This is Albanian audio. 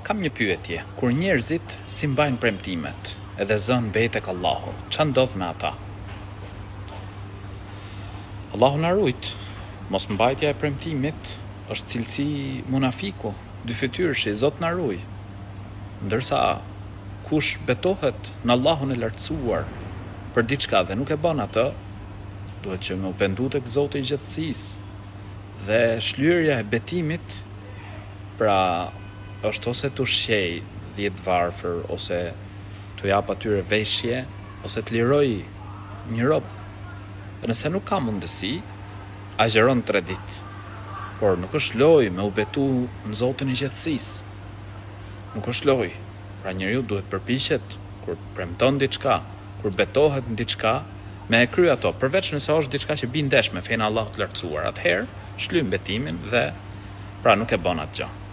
kam një pyetje. Kur njerëzit si mbajnë premtimet, edhe zën bejt tek Allahu, ç'a ndodh me ata? Allahu na rujt. Mos mbajtja e premtimit është cilësi munafiku, dy fytyrëshi, Zot na ruaj. Ndërsa kush betohet në Allahun e lartësuar për diçka dhe nuk e bën atë, duhet që me u pendu tek Zoti i gjithësisë. Dhe shlyerja e betimit pra është ose të shqej 10 varfër, ose të jap atyre veshje, ose të liroj një rob. Dhe nëse nuk ka mundësi, agjeron 3 ditë. Por nuk është lojë me u betu në Zotin i gjithësisë. Nuk është lojë. Pra njeriu duhet përpiqet kur premton diçka, kur betohet në diçka, me e kry ato, përveç nëse është diçka që bin ndesh me fenë Allahut të lartësuar. Atëherë shlym betimin dhe pra nuk e bën atë gjë.